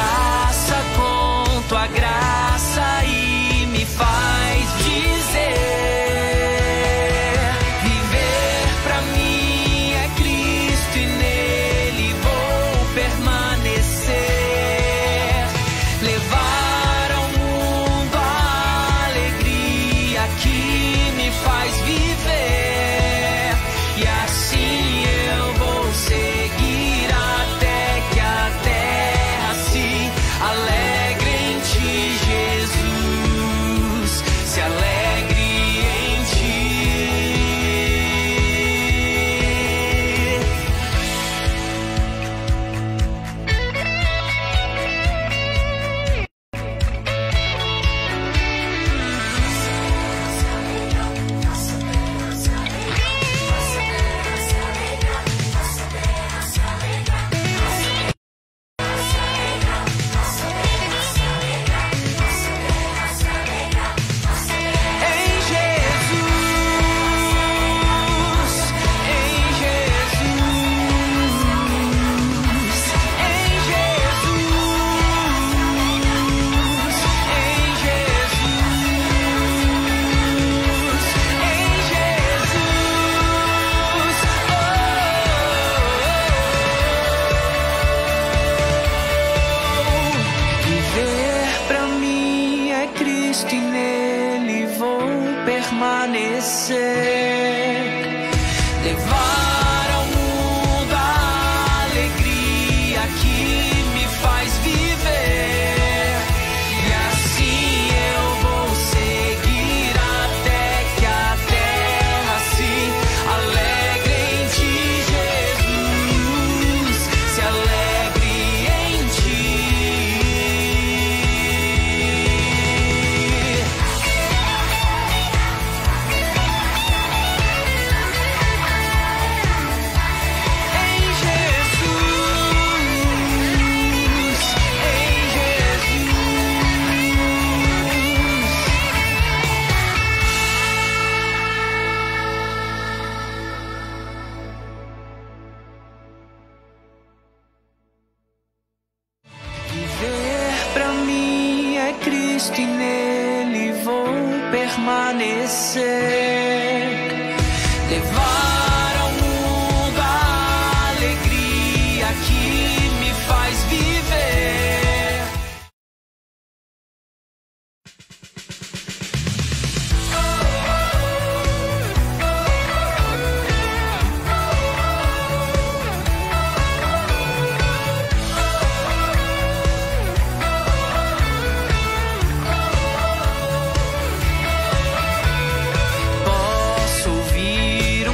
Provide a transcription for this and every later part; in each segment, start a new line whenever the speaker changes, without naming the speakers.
abraça com tua graça e me faz dizer: viver pra mim é Cristo e nele vou permanecer. Levar ao mundo a alegria que me faz viver, e assim eu vou seguir até que a terra se alegre em ti, Jesus, se alegre em ti. Cristo e nele vou permanecer. Levar ao mundo a alegria que me faz viver, e assim eu vou seguir até que a terra se alegre em ti, Jesus, se alegre em ti. Viver pra mim é Cristo e nele vou permanecer. Levar ao mundo a alegria que me faz viver. Posso ouvir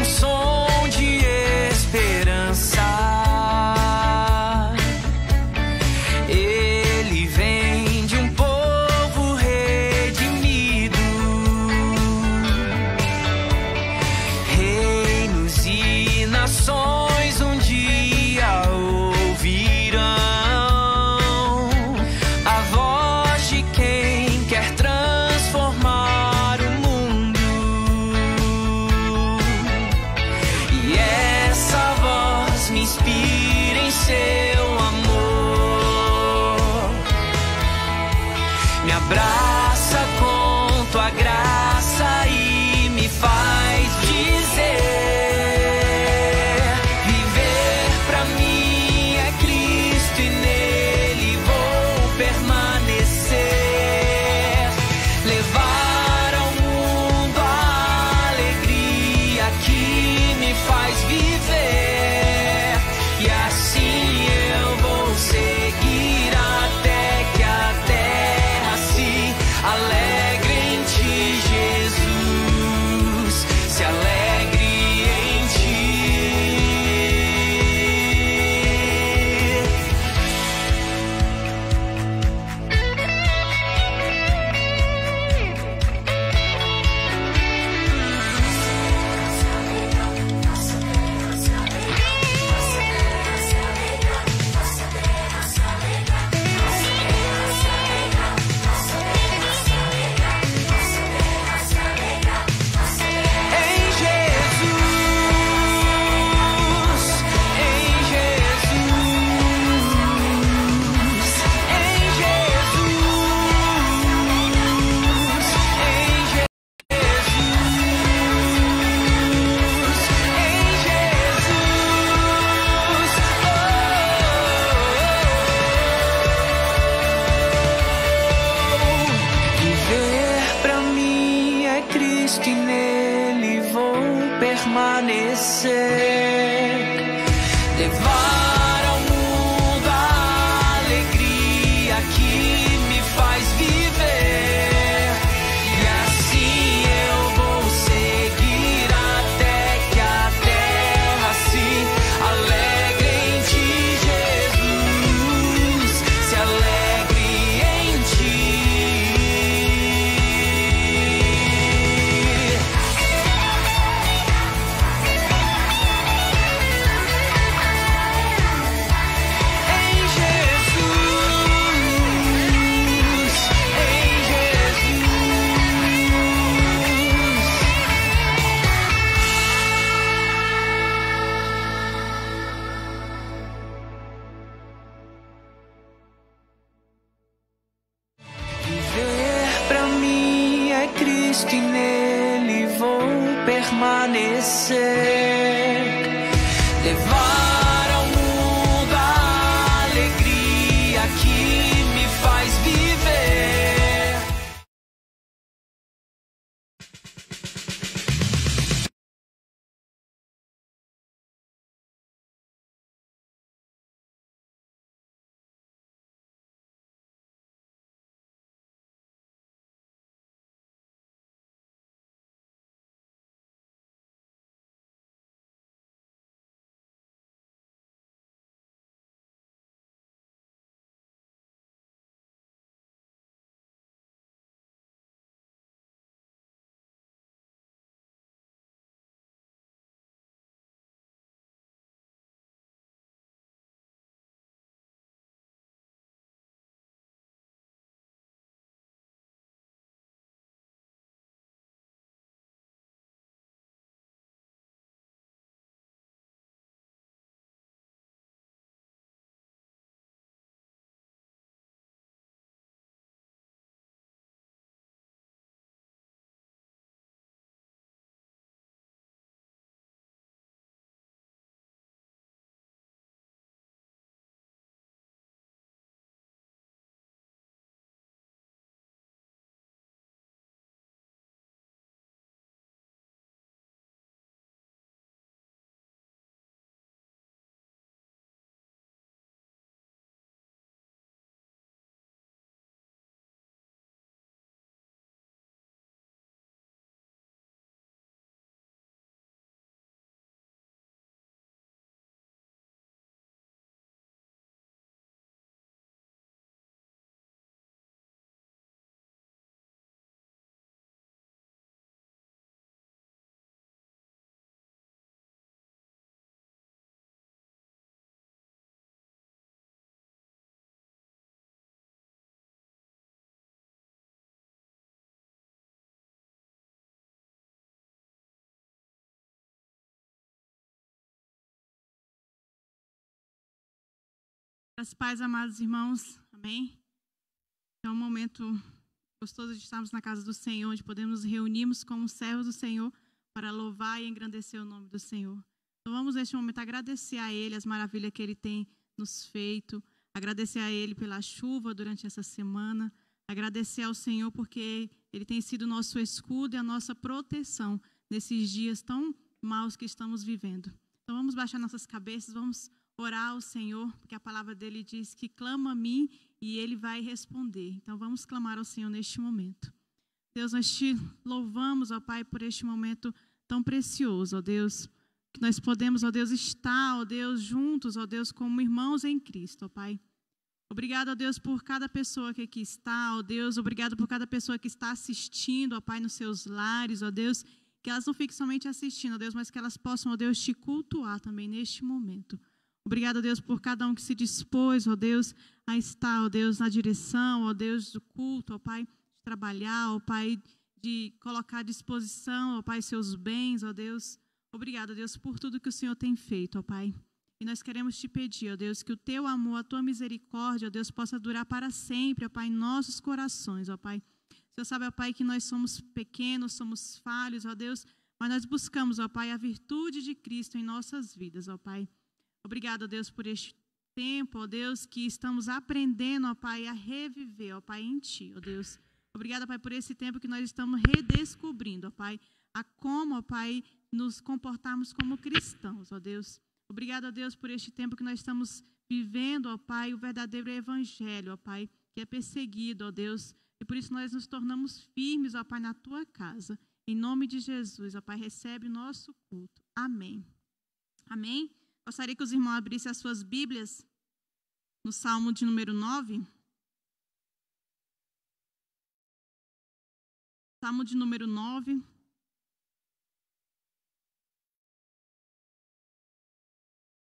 permanecer, levar ao mundo a alegria que me faz viver. E assim eu vou seguir até que a terra se alegre em ti, Jesus, se alegre em ti. Viver pra mim é Cristo e nele vou permanecer, levar ao mundo a alegria que me faz viver.
As paz, amados irmãos, amém? É um momento gostoso de estarmos na casa do Senhor, onde podemos nos reunirmos como servos do Senhor para louvar e engrandecer o nome do Senhor. Então vamos neste momento agradecer a Ele as maravilhas que Ele tem nos feito, agradecer a Ele pela chuva durante essa semana, agradecer ao Senhor porque Ele tem sido o nosso escudo e a nossa proteção nesses dias tão maus que estamos vivendo. Então vamos baixar nossas cabeças, vamos orar ao Senhor, porque a palavra dele diz que clama a mim e ele vai responder. Então vamos clamar ao Senhor neste momento. Deus, nós te louvamos, ó Pai, por este momento tão precioso, ó Deus, que nós podemos, ó Deus, estar, ó Deus, juntos, ó Deus, como irmãos em Cristo, ó Pai. Obrigado, ó Deus, por cada pessoa que aqui está, ó Deus, obrigado por cada pessoa que está assistindo, ó Pai, nos seus lares, ó Deus, que elas não fiquem somente assistindo, ó Deus, mas que elas possam, ó Deus, te cultuar também neste momento. Obrigado, ó Deus, por cada um que se dispôs, ó Deus, a estar, ó Deus, na direção, ó Deus, do culto, ó Pai, de trabalhar, ó Pai, de colocar à disposição, ó Pai, seus bens, ó Deus. Obrigado, ó Deus, por tudo que o Senhor tem feito, ó Pai. E nós queremos te pedir, ó Deus, que o teu amor, a tua misericórdia, ó Deus, possa durar para sempre, ó Pai, em nossos corações, ó Pai. O Senhor sabe, ó Pai, que nós somos pequenos, somos falhos, ó Deus, mas nós buscamos, ó Pai, a virtude de Cristo em nossas vidas, ó Pai. Obrigado, ó Deus, por este tempo, ó Deus, que estamos aprendendo, ó Pai, a reviver, ó Pai, em Ti, ó Deus. Obrigado, Pai, por esse tempo que nós estamos redescobrindo, ó Pai, a como, ó Pai, nos comportarmos como cristãos, ó Deus. Obrigado, ó Deus, por este tempo que nós estamos vivendo, ó Pai, o verdadeiro evangelho, ó Pai, que é perseguido, ó Deus. E por isso nós nos tornamos firmes, ó Pai, na Tua casa. Em nome de Jesus, ó Pai, recebe o nosso culto. Amém. Amém. Gostaria que os irmãos abrissem as suas Bíblias no Salmo de número 9. Salmo de número 9.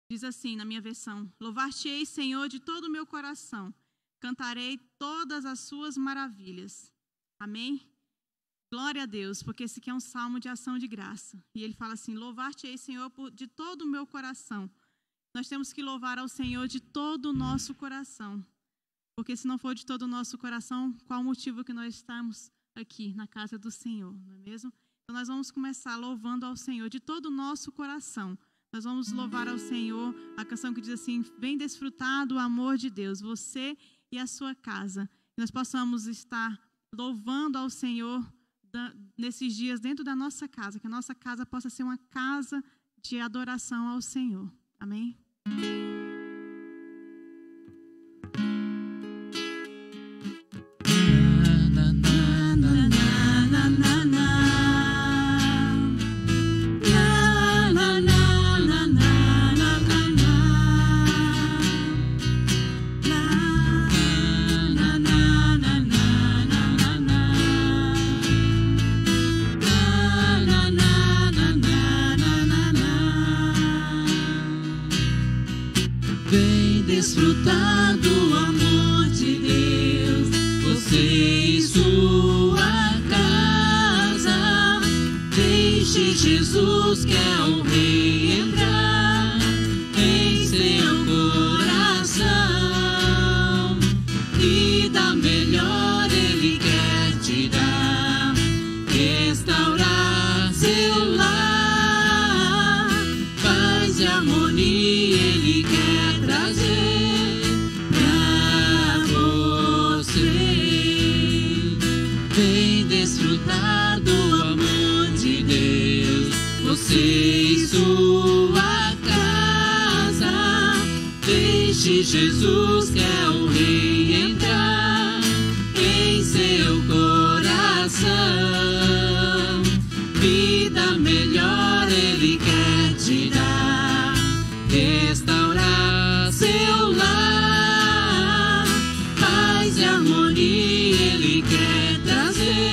Diz assim na minha versão: Louvar-te-ei, Senhor, de todo o meu coração. Cantarei todas as suas maravilhas. Amém? Glória a Deus, porque esse aqui é um salmo de ação de graça. E ele fala assim: Louvar-te-ei, Senhor, de todo o meu coração. Nós temos que louvar ao Senhor de todo o nosso coração. Porque se não for de todo o nosso coração, qual o motivo que nós estamos aqui na casa do Senhor, não é mesmo? Então nós vamos começar louvando ao Senhor de todo o nosso coração. Nós vamos louvar ao Senhor a canção que diz assim: Vem desfrutar do amor de Deus, você e a sua casa. Que nós possamos estar louvando ao Senhor nesses dias dentro da nossa casa. Que a nossa casa possa ser uma casa de adoração ao Senhor. Amém?
Desfrutar do amor de Deus, você e sua casa. Deixe Jesus, que é o Rei, entrar em seu coração. Vida melhor Ele quer te dar, restaurar seu lar. Paz e harmonia Ele quer trazer. Desfrutar do amor de Deus, você e sua casa. Deixe Jesus, que é o Rei, entrar em seu coração. Vida melhor Ele quer te dar, restaurar seu lar. Paz e harmonia Ele quer trazer.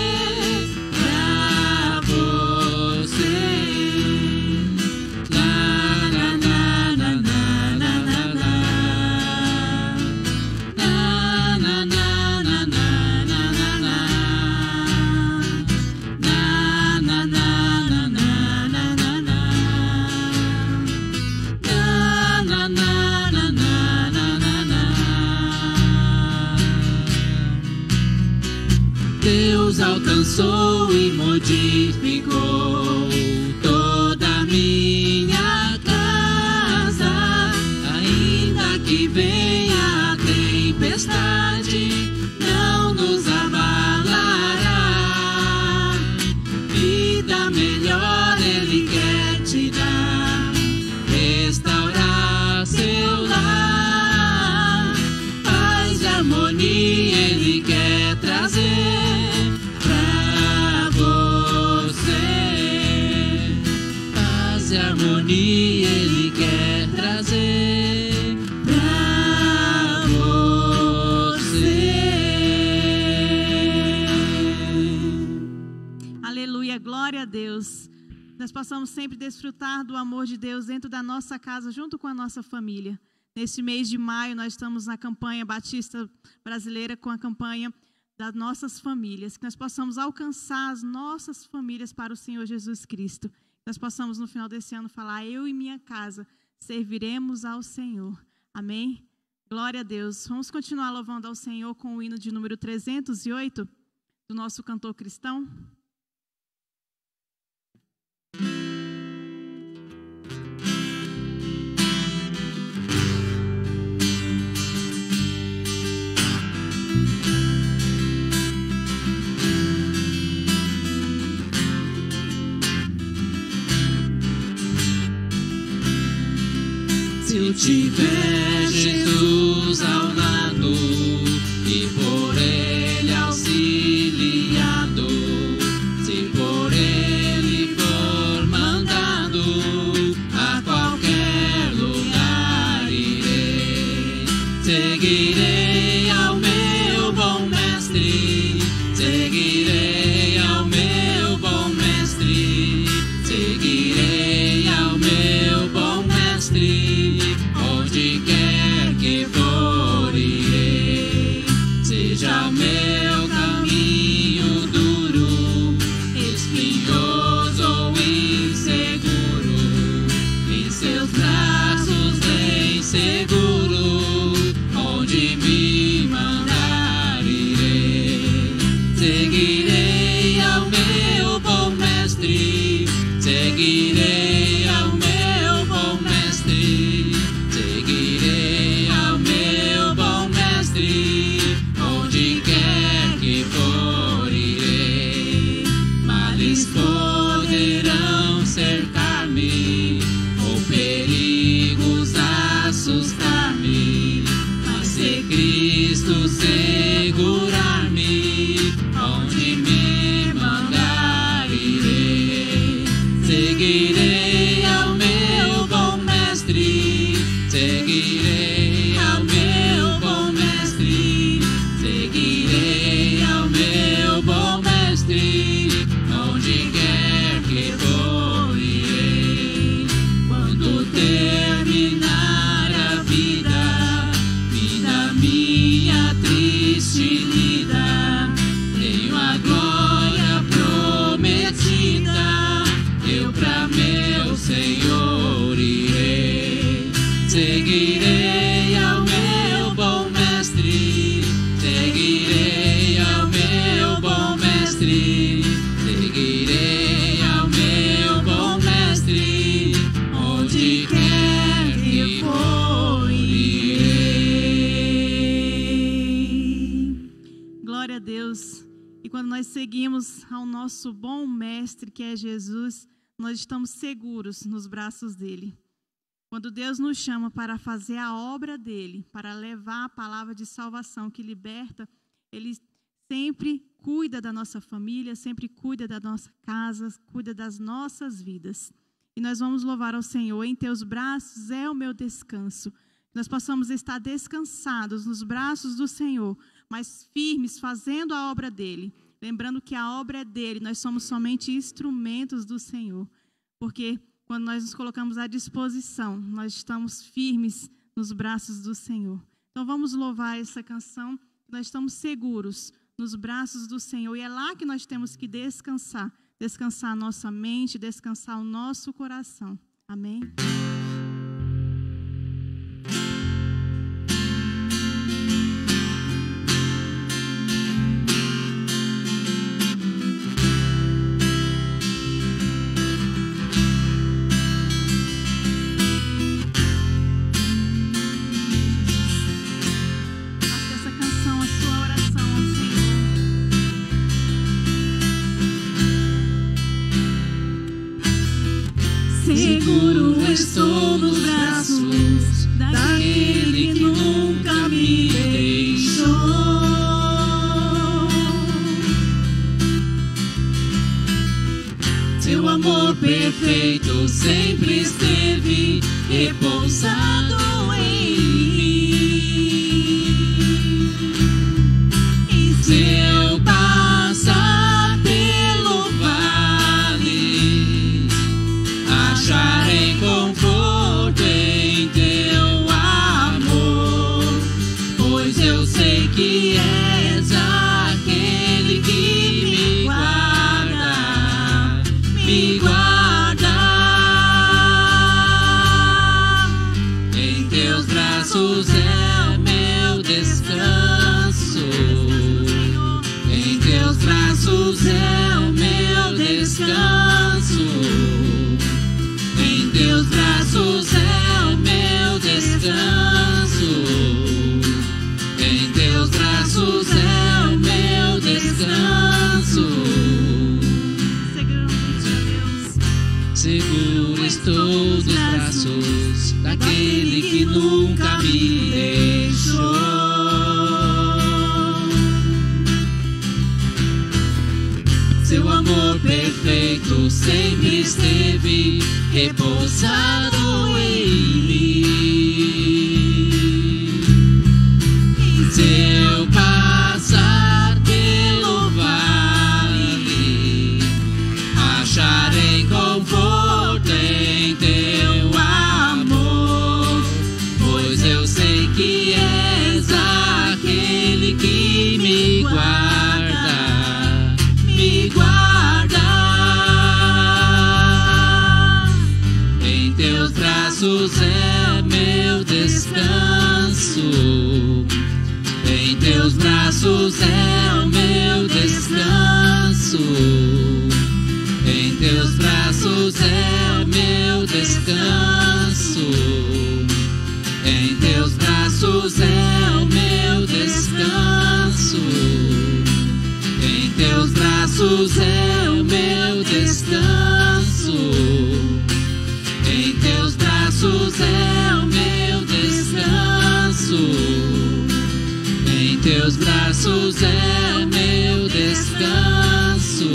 Deus alcançou e modificou toda a minha casa. Ainda que venha a tempestade, não nos abalará. Vida melhor Ele quer te dar, restaurar seu lar. Paz e harmonia Ele quer trazer. Harmonia Ele quer trazer pra você.
Aleluia, glória a Deus. Nós possamos sempre desfrutar do amor de Deus dentro da nossa casa, junto com a nossa família. Neste mês de maio, nós estamos na campanha Batista Brasileira, com a campanha das nossas famílias. Que nós possamos alcançar as nossas famílias para o Senhor Jesus Cristo. Nós possamos no final desse ano falar: eu e minha casa serviremos ao Senhor. Amém? Glória a Deus. Vamos continuar louvando ao Senhor com o hino de número 308 do nosso cantor cristão.
tiver Jesus ao lado e por Ele auxiliado, se por Ele for mandado, a qualquer lugar irei. Seguirei ao meu bom mestre, seguirei ao meu bom mestre, seguirei ao meu bom mestre, onde quer que for irei. Seja meu caminho duro, espinhoso ou inseguro, em seus braços bem seguro, onde me mandar irei. Seguirei ao meu bom mestre, seguirei ao meu bom mestre, seguirei ao meu bom mestre, onde quer que for irei. Males poderão cercar-me, ou perigos assustar-me, mas se Cristo segurar-me, onde me mandar irei. Seguirei ao meu bom mestre, seguirei ao meu bom mestre, seguirei ao meu bom mestre, onde quer que for irei. Quando terminar a vida, vida minha triste lida, tenho a glória prometida, eu pra meu Senhor irei. Seguirei ao meu bom mestre, seguirei ao meu bom mestre, seguirei ao meu bom mestre, onde quer que for irei.
Glória a Deus. E quando nós seguimos ao nosso bom mestre, que é Jesus, nós estamos seguros nos braços dele. Quando Deus nos chama para fazer a obra dele, para levar a palavra de salvação que liberta, ele sempre cuida da nossa família, sempre cuida da nossa casa, cuida das nossas vidas. E nós vamos louvar ao Senhor. Em teus braços é o meu descanso. Nós possamos estar descansados nos braços do Senhor, mas firmes, fazendo a obra dele. Lembrando que a obra é dele, nós somos somente instrumentos do Senhor. Porque quando nós nos colocamos à disposição, nós estamos firmes nos braços do Senhor. Então vamos louvar essa canção, nós estamos seguros nos braços do Senhor. E é lá que nós temos que descansar. Descansar a nossa mente, descansar o nosso coração. Amém?
Seguro estou nos braços daquele que nunca me deixou. Seu amor perfeito sempre esteve repousado em mim. E se eu passar pelo vale, acharei conforto em teu amor, pois eu sei que és aquele que me guarda, me guarda. Em teus braços é meu descanso, em teus braços é o meu descanso. Em teus braços é o meu descanso, em teus braços é o meu descanso. Seguro estou nos braços daquele que nunca me deixou. Seu amor perfeito sempre esteve repousado em mim. Se eu passar pelo vale, acharei conforto em teu amor, pois eu sei que és aquele que me guarda, me guarda. Em teus braços é meu descanso, em teus braços é o meu descanso, em teus braços é o meu descanso, em teus braços é o meu descanso, em teus braços é o meu descanso, em teus braços é o meu descanso, em teus braços é o meu descanso,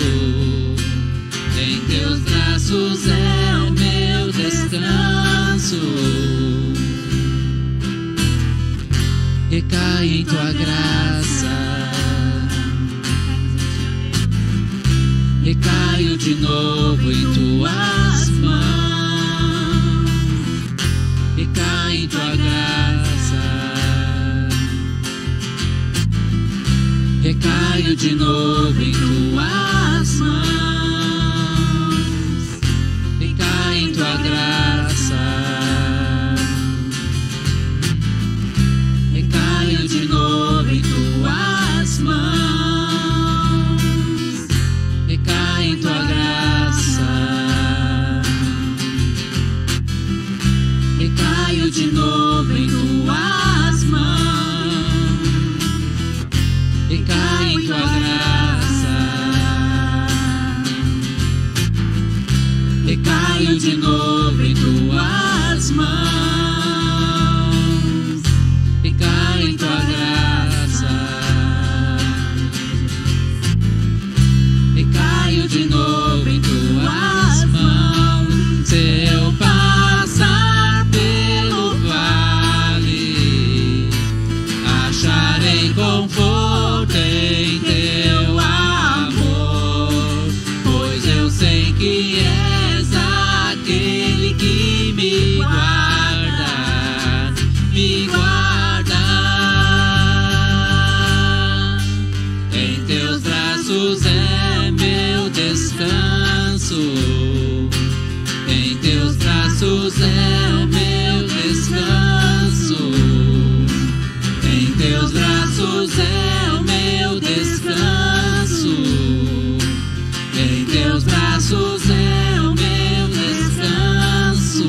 em teus braços é o meu descanso. Recai em tua graça, recaio de novo em tuas mãos, recai em tua graça, recaio de novo em tuas mãos, recai em tua graça, recaio de novo em tuas mãos, recai em tua graça, recaio de novo em tuas mãos, recai em tua graça, recaio de novo em tuas mãos, recai em tua graça, recaio de novo em tuas mãos. Se eu passar pelo vale, acharei conforto em teu amor, pois eu sei que és aquele que me guarda, me guarda. Em teus braços é meu descanso, em teus braços é o meu descanso, em teus braços é o meu descanso, em teus braços é o meu descanso,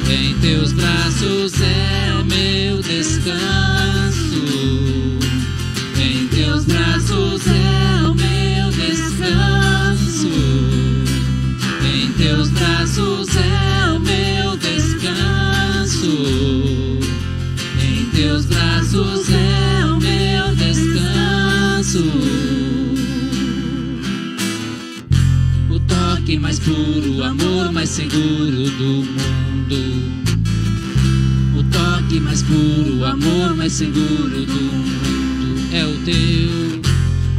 em teus braços é o meu descanso, em teus braços é o meu descanso, em teus braços é o meu descanso, em teus braços é o meu descanso. O toque mais puro, o amor mais seguro do mundo. O toque mais puro, o amor mais seguro do mundo é o teu.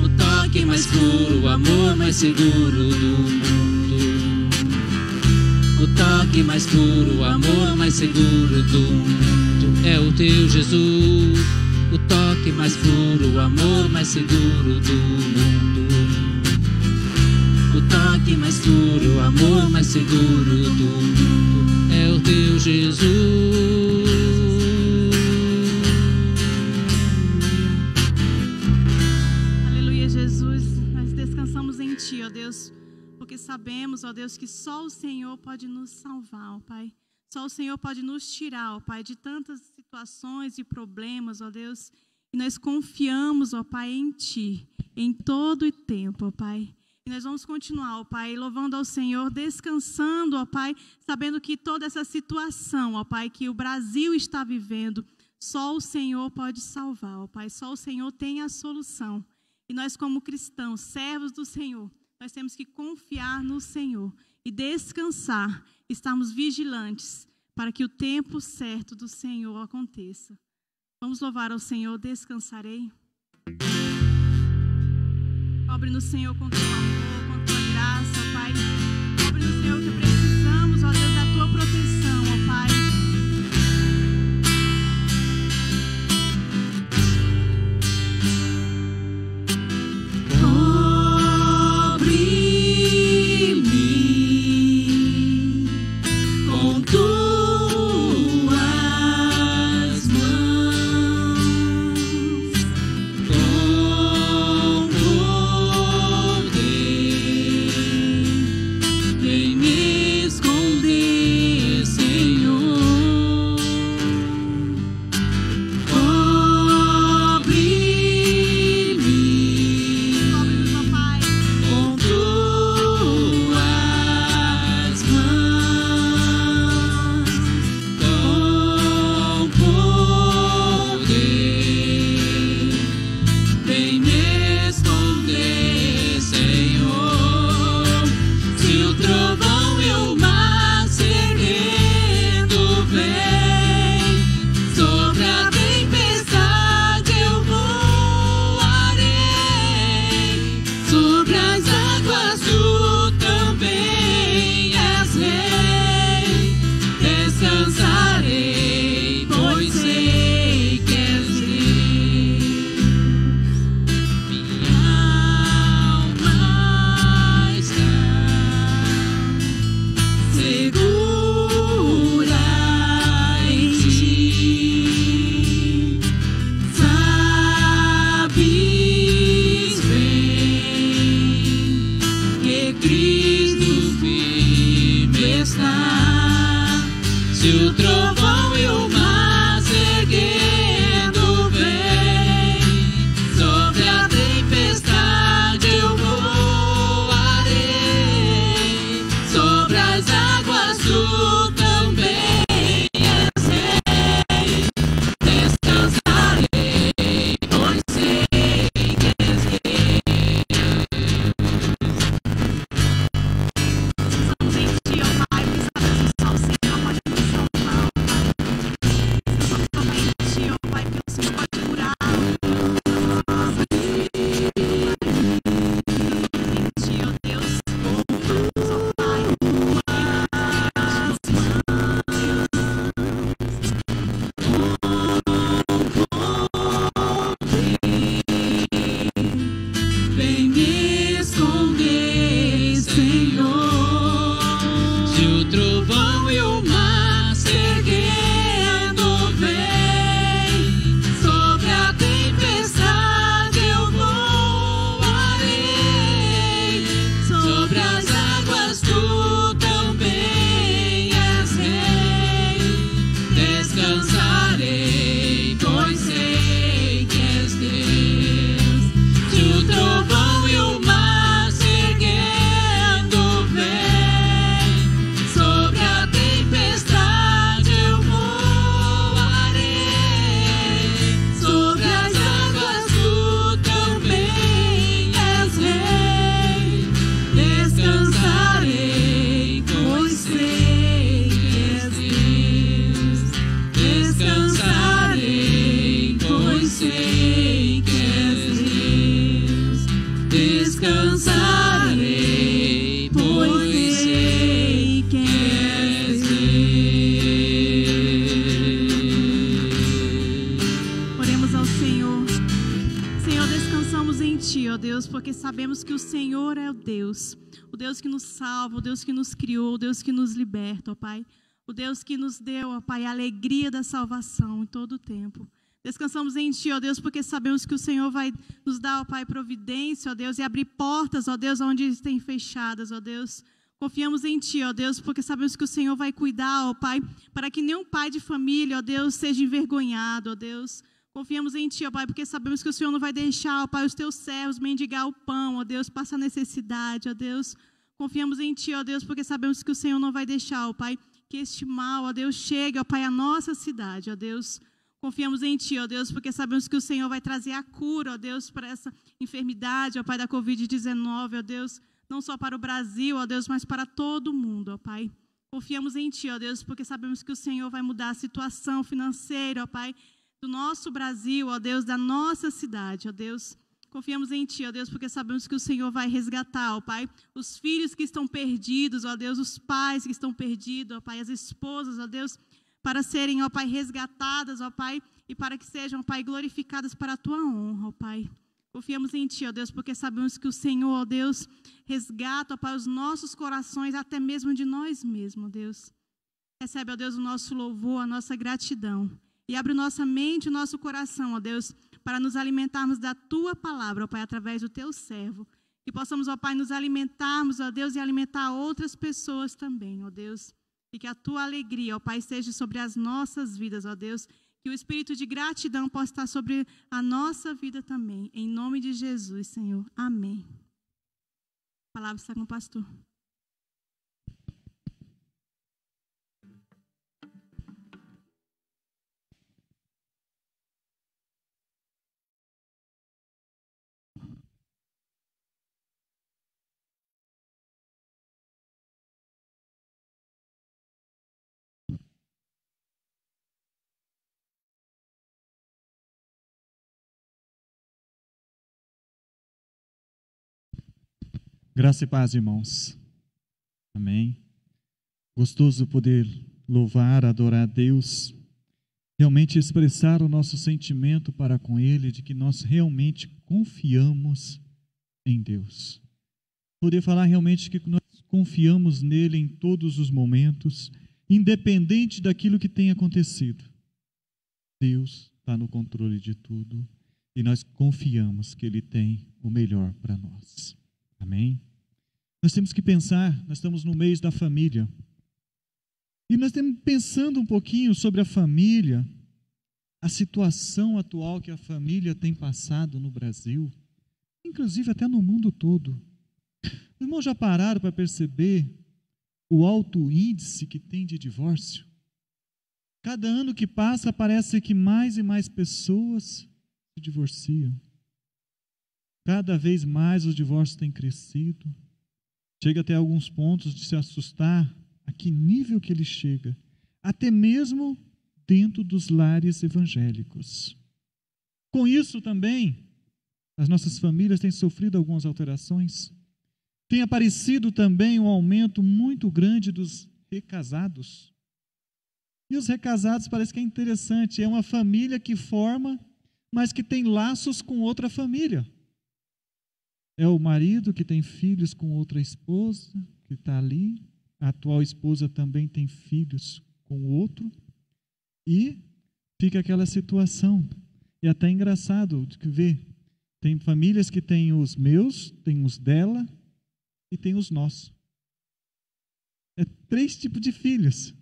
O toque mais puro, o amor mais seguro do mundo. O toque mais puro, o amor mais seguro do mundo é o teu, Jesus. O toque mais puro, o amor mais seguro do mundo. O toque mais puro, o amor mais seguro do mundo é o teu, Jesus.
Aleluia, Jesus. Nós descansamos em Ti, ó Deus, porque sabemos, ó Deus, que só o Senhor pode nos salvar, ó Pai. Só o Senhor pode nos tirar, ó Pai, de tantas situações e problemas, ó Deus. E nós confiamos, ó Pai, em Ti, em todo o tempo, ó Pai. E nós vamos continuar, ó Pai, louvando ao Senhor, descansando, ó Pai, sabendo que toda essa situação, ó Pai, que o Brasil está vivendo, só o Senhor pode salvar, ó Pai, só o Senhor tem a solução. E nós, como cristãos, servos do Senhor, nós temos que confiar no Senhor e descansar, estarmos vigilantes para que o tempo certo do Senhor aconteça. Vamos louvar ao Senhor, descansarei. Cobre no Senhor com teu amor, com tua graça, ó Pai. Cobre no Senhor que precisamos, ó Deus, da tua proteção, ó Pai.
Descansarei, pois sei que és Deus.
Oremos ao Senhor. Senhor, descansamos em Ti, ó Deus, porque sabemos que o Senhor é o Deus que nos salva, o Deus que nos criou, o Deus que nos liberta, ó Pai. O Deus que nos deu, ó Pai, a alegria da salvação em todo o tempo. Descansamos em Ti, ó Deus, porque sabemos que o Senhor vai nos dar, ó Pai, providência, ó Deus, e abrir portas, ó Deus, onde estão fechadas, ó Deus. Confiamos em Ti, ó Deus, porque sabemos que o Senhor vai cuidar, ó Pai, para que nenhum pai de família, ó Deus, seja envergonhado, ó Deus. Confiamos em Ti, ó Pai, porque sabemos que o Senhor não vai deixar, ó Pai, os Teus servos mendigar o pão, ó Deus, passar necessidade, ó Deus. Confiamos em Ti, ó Deus, porque sabemos que o Senhor não vai deixar, ó Pai, que este mal, ó Deus, chegue, ó Pai, à nossa cidade, ó Deus. Confiamos em Ti, ó Deus, porque sabemos que o Senhor vai trazer a cura, ó Deus, para essa enfermidade, ó Pai, da Covid-19, ó Deus, não só para o Brasil, ó Deus, mas para todo o mundo, ó Pai. Confiamos em Ti, ó Deus, porque sabemos que o Senhor vai mudar a situação financeira, ó Pai, do nosso Brasil, ó Deus, da nossa cidade, ó Deus. Confiamos em Ti, ó Deus, porque sabemos que o Senhor vai resgatar, ó Pai, os filhos que estão perdidos, ó Deus, os pais que estão perdidos, ó Pai, as esposas, ó Deus, para serem, ó Pai, resgatadas, ó Pai, e para que sejam, ó Pai, glorificadas para a Tua honra, ó Pai. Confiamos em Ti, ó Deus, porque sabemos que o Senhor, ó Deus, resgata, ó Pai, os nossos corações, até mesmo de nós mesmos, ó Deus. Recebe, ó Deus, o nosso louvor, a nossa gratidão. E abre nossa mente e o nosso coração, ó Deus, para nos alimentarmos da Tua palavra, ó Pai, através do Teu servo. Que possamos, ó Pai, nos alimentarmos, ó Deus, e alimentar outras pessoas também, ó Deus. E que a Tua alegria, ó Pai, esteja sobre as nossas vidas, ó Deus. Que o espírito de gratidão possa estar sobre a nossa vida também. Em nome de Jesus, Senhor. Amém. A palavra está com o pastor.
Graça e paz, irmãos. Amém. Gostoso poder louvar, adorar a Deus, realmente expressar o nosso sentimento para com Ele, de que nós realmente confiamos em Deus. Poder falar realmente que nós confiamos nele em todos os momentos, independente daquilo que tenha acontecido. Deus está no controle de tudo e nós confiamos que Ele tem o melhor para nós. Amém? Nós temos que pensar, nós estamos no mês da família. E nós estamos pensando um pouquinho sobre a família, a situação atual que a família tem passado no Brasil, inclusive até no mundo todo. Os irmãos já pararam para perceber o alto índice que tem de divórcio? Cada ano que passa, parece que mais e mais pessoas se divorciam. Cada vez mais os divórcios têm crescido. Chega até alguns pontos de se assustar a que nível que ele chega, até mesmo dentro dos lares evangélicos. Com isso também, as nossas famílias têm sofrido algumas alterações. Tem aparecido também um aumento muito grande dos recasados. E os recasados parece que é interessante, é uma família que forma, mas que tem laços com outra família. É o marido que tem filhos com outra esposa, que está ali. A atual esposa também tem filhos com outro. E fica aquela situação. E até engraçado de ver. Tem famílias que têm os meus, tem os dela e tem os nossos. É 3 tipos de filhos.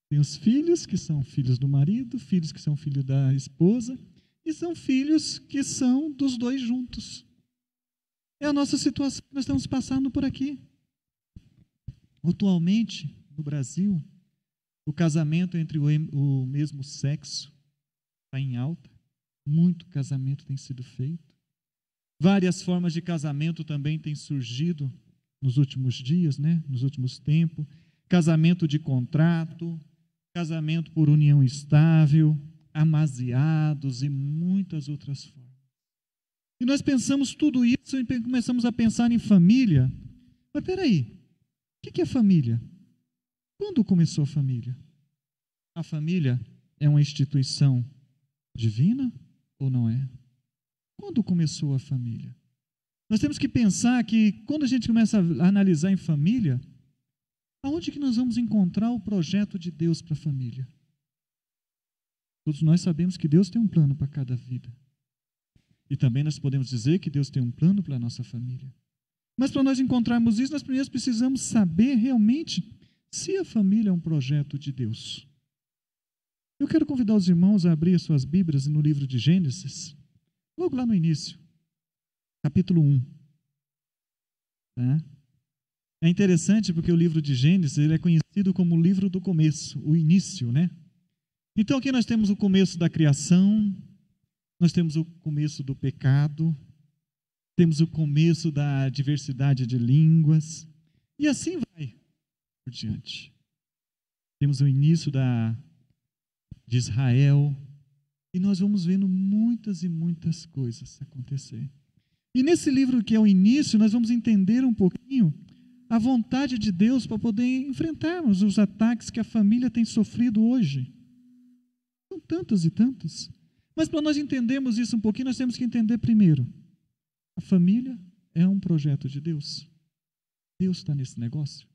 Tem os filhos que são filhos do marido, filhos que são filhos da esposa, e são filhos que são dos 2 juntos. É a nossa situação que nós estamos passando por aqui. Atualmente, no Brasil, o casamento entre o mesmo sexo está em alta. Muito casamento tem sido feito. Várias formas de casamento também têm surgido nos últimos dias, nos últimos tempos. Casamento de contrato, casamento por união estável, amaziados e muitas outras formas. E nós pensamos tudo isso e começamos a pensar em família. Mas peraí, o que é família? Quando começou a família? A família é uma instituição divina ou não é? Quando começou a família? Nós temos que pensar que quando a gente começa a analisar em família, aonde que nós vamos encontrar o projeto de Deus para a família? Todos nós sabemos que Deus tem um plano para cada vida. E também nós podemos dizer que Deus tem um plano para a nossa família. Mas para nós encontrarmos isso, nós primeiro precisamos saber realmente se a família é um projeto de Deus. Eu quero convidar os irmãos a abrir as suas Bíblias no livro de Gênesis, logo lá no início, capítulo 1. Tá? É interessante porque o livro de Gênesis ele é conhecido como o livro do começo, o início, né? Então aqui nós temos o começo da criação, nós temos o começo do pecado, temos o começo da diversidade de línguas, e assim vai por diante. Temos o início de Israel, e nós vamos vendo muitas e muitas coisas acontecer. E nesse livro que é o início, nós vamos entender um pouquinho a vontade de Deus para poder enfrentarmos os ataques que a família tem sofrido hoje. São tantos e tantos. Mas para nós entendermos isso um pouquinho, nós temos que entender primeiro, a família é um projeto de Deus. Deus está nesse negócio.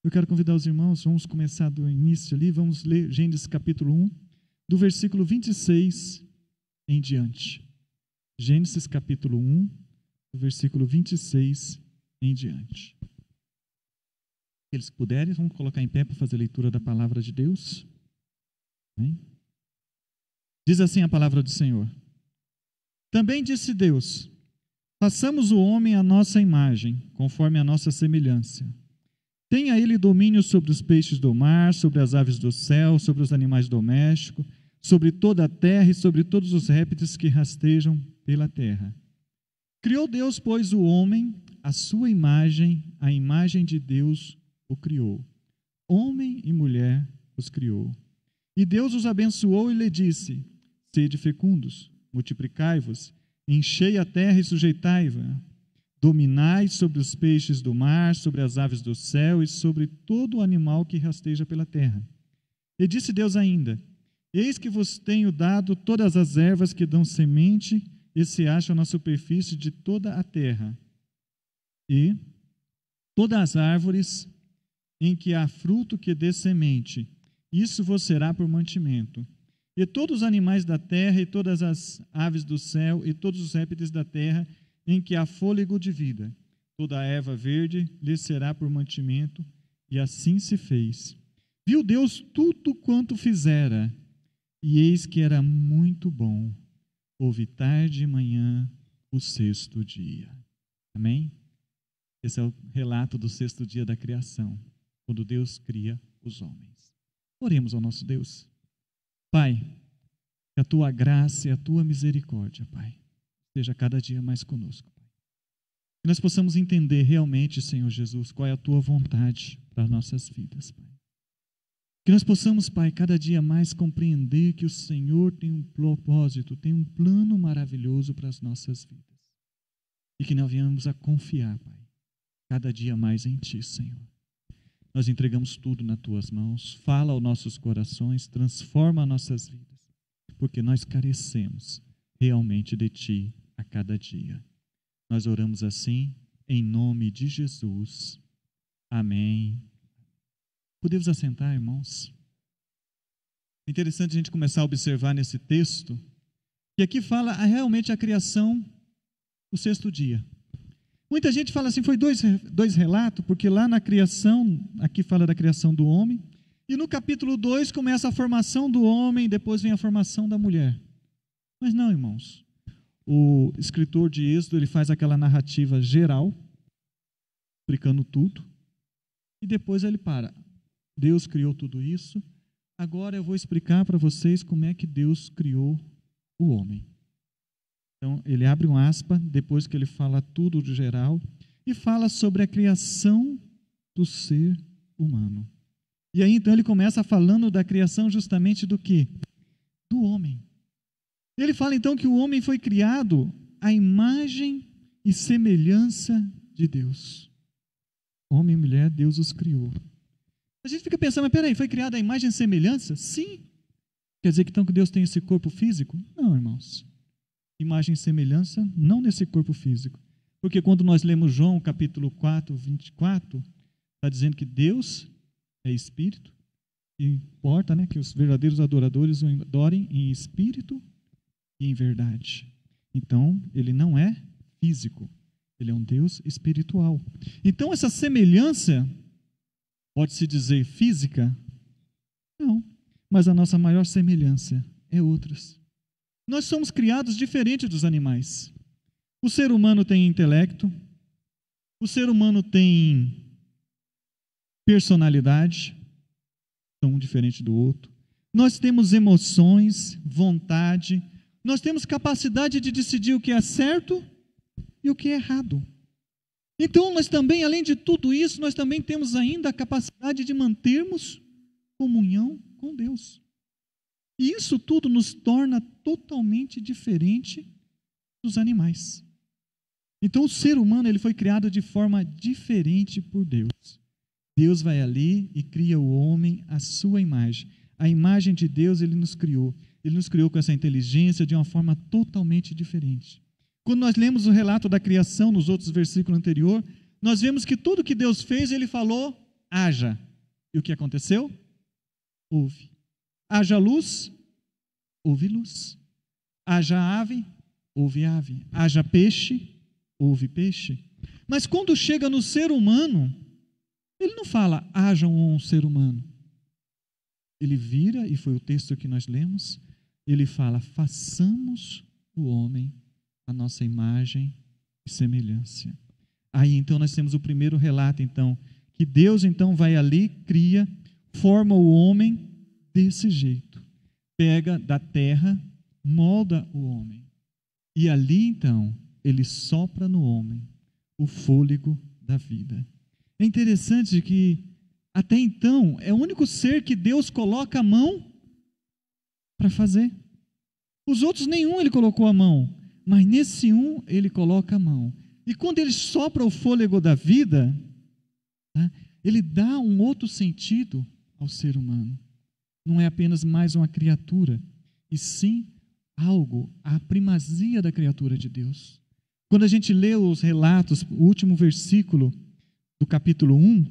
Eu quero convidar os irmãos, vamos começar do início ali, vamos ler Gênesis capítulo 1, do versículo 26 em diante. Gênesis capítulo 1, do versículo 26 em diante. Aqueles que puderem, vamos colocar em pé para fazer a leitura da palavra de Deus. Amém? Diz assim a palavra do Senhor. Também disse Deus, façamos o homem à nossa imagem, conforme a nossa semelhança. Tenha ele domínio sobre os peixes do mar, sobre as aves do céu, sobre os animais domésticos, sobre toda a terra e sobre todos os répteis que rastejam pela terra. Criou Deus, pois, o homem, à sua imagem, a imagem de Deus o criou. Homem e mulher os criou. E Deus os abençoou e lhe disse, sede fecundos, multiplicai-vos, enchei a terra e sujeitai-a. Dominai sobre os peixes do mar, sobre as aves do céu e sobre todo o animal que rasteja pela terra. E disse Deus ainda, eis que vos tenho dado todas as ervas que dão semente e se acham na superfície de toda a terra, e todas as árvores em que há fruto que dê semente, isso vos será por mantimento. E todos os animais da terra, e todas as aves do céu, e todos os répteis da terra, em que há fôlego de vida. Toda a erva verde lhe será por mantimento, e assim se fez. Viu Deus tudo quanto fizera, e eis que era muito bom. Houve tarde e manhã o sexto dia. Amém? Esse é o relato do sexto dia da criação, quando Deus cria os homens. Oremos ao nosso Deus. Pai, que a Tua graça e a Tua misericórdia, Pai, seja cada dia mais conosco, Pai. Que nós possamos entender realmente, Senhor Jesus, qual é a Tua vontade para as nossas vidas, Pai. Que nós possamos, Pai, cada dia mais compreender que o Senhor tem um propósito, tem um plano maravilhoso para as nossas vidas. E que nós venhamos a confiar, Pai, cada dia mais em Ti, Senhor. Nós entregamos tudo nas Tuas mãos, fala aos nossos corações, transforma as nossas vidas, porque nós carecemos realmente de Ti a cada dia. Nós oramos assim, em nome de Jesus. Amém. Podemos assentar, irmãos? É interessante a gente começar a observar nesse texto, que aqui fala realmente a criação, o sexto dia. Muita gente fala assim, foi dois relatos, porque lá na criação, aqui fala da criação do homem, e no capítulo 2 começa a formação do homem, depois vem a formação da mulher. Mas não, irmãos. O escritor de Êxodo, ele faz aquela narrativa geral, explicando tudo, e depois ele para. Deus criou tudo isso, agora eu vou explicar para vocês como é que Deus criou o homem. Então, ele abre um aspa, depois que ele fala tudo de geral, e fala sobre a criação do ser humano. E aí, então, ele começa falando da criação justamente do quê? Do homem. Ele fala, então, que o homem foi criado à imagem e semelhança de Deus. Homem e mulher, Deus os criou. A gente fica pensando, mas peraí, foi criado à imagem e semelhança? Sim. Quer dizer que então que Deus tem esse corpo físico? Não, irmãos. Imagem e semelhança, não nesse corpo físico. Porque quando nós lemos João capítulo 4, 24, está dizendo que Deus é espírito, e importa, né, que os verdadeiros adoradores o adorem em espírito e em verdade. Então, ele não é físico, ele é um Deus espiritual. Então, essa semelhança, pode-se dizer física? Não. mas a nossa maior semelhança é outras. Nós somos criados diferente dos animais. O ser humano tem intelecto, o ser humano tem personalidade, um diferente do outro. Nós temos emoções, vontade, nós temos capacidade de decidir o que é certo e o que é errado. Então, nós também, além de tudo isso, nós também temos ainda a capacidade de mantermos comunhão com Deus. E isso tudo nos torna totalmente diferente dos animais. Então, o ser humano ele foi criado de forma diferente por Deus. Deus vai ali e cria o homem à sua imagem. A imagem de Deus ele nos criou. Ele nos criou com essa inteligência de uma forma totalmente diferente. Quando nós lemos o relato da criação nos outros versículos anteriores, nós vemos que tudo que Deus fez, ele falou, haja. E o que aconteceu? Houve. Haja luz, houve luz. Haja ave, houve ave. Haja peixe, houve peixe. Mas quando chega no ser humano, ele não fala, haja um ser humano. Ele vira, e foi o texto que nós lemos, ele fala, façamos o homem a nossa imagem e semelhança. Aí então nós temos o primeiro relato, então, que Deus então vai ali, cria, forma o homem desse jeito. Pega da terra, molda o homem. E ali então, ele sopra no homem o fôlego da vida. É interessante que até então é o único ser que Deus coloca a mão para fazer. Os outros nenhum ele colocou a mão, mas nesse um ele coloca a mão. E quando ele sopra o fôlego da vida, né, ele dá um outro sentido ao ser humano. Não é apenas mais uma criatura, e sim algo, a primazia da criatura de Deus. Quando a gente lê os relatos, o último versículo do capítulo 1,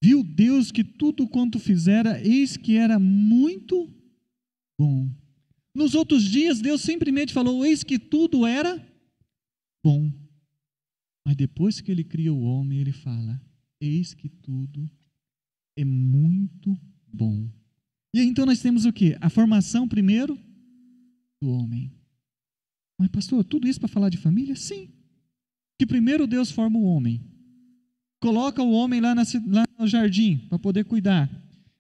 viu Deus que tudo quanto fizera, eis que era muito bom. Nos outros dias, Deus simplesmente falou, eis que tudo era bom. Mas depois que ele cria o homem, ele fala, eis que tudo é muito bom. E aí, então nós temos o quê? A formação primeiro do homem. Mas pastor, tudo isso para falar de família? Sim. Que primeiro Deus forma o homem. Coloca o homem lá no jardim para poder cuidar.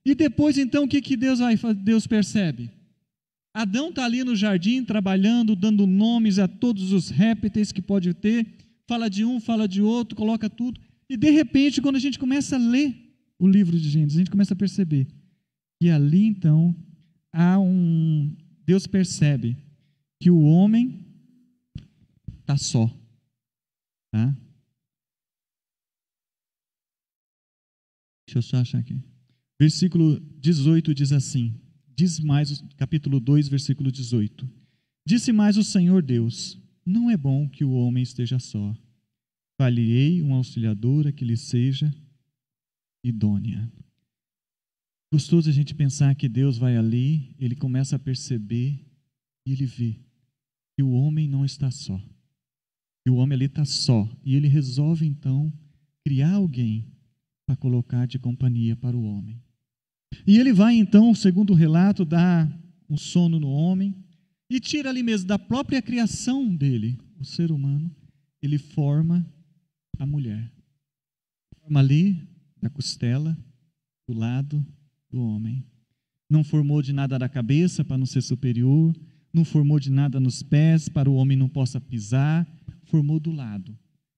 E depois então o que Deus percebe? Adão está ali no jardim trabalhando, dando nomes a todos os répteis que pode ter. Fala de um, fala de outro, coloca tudo. E de repente, quando a gente começa a ler o livro de Gênesis, a gente começa a perceber que ali então Deus percebe que o homem está só. Tá? Deixa eu só achar aqui. Versículo 18 diz assim, capítulo 2, versículo 18. Disse mais o Senhor Deus, não é bom que o homem esteja só. Far-lhe-ei uma auxiliadora que lhe seja idônea. Gostoso a gente pensar que Deus vai ali, ele começa a perceber e ele vê que o homem não está só. Que o homem ali está só. E ele resolve então criar alguém para colocar de companhia para o homem. E ele vai então, segundo o relato, dar um sono no homem e tira ali mesmo da própria criação dele, o ser humano, ele forma a mulher. Forma ali da costela, do lado do homem. Não formou de nada da cabeça para não ser superior, não formou de nada nos pés para o homem não possa pisar, formou do lado,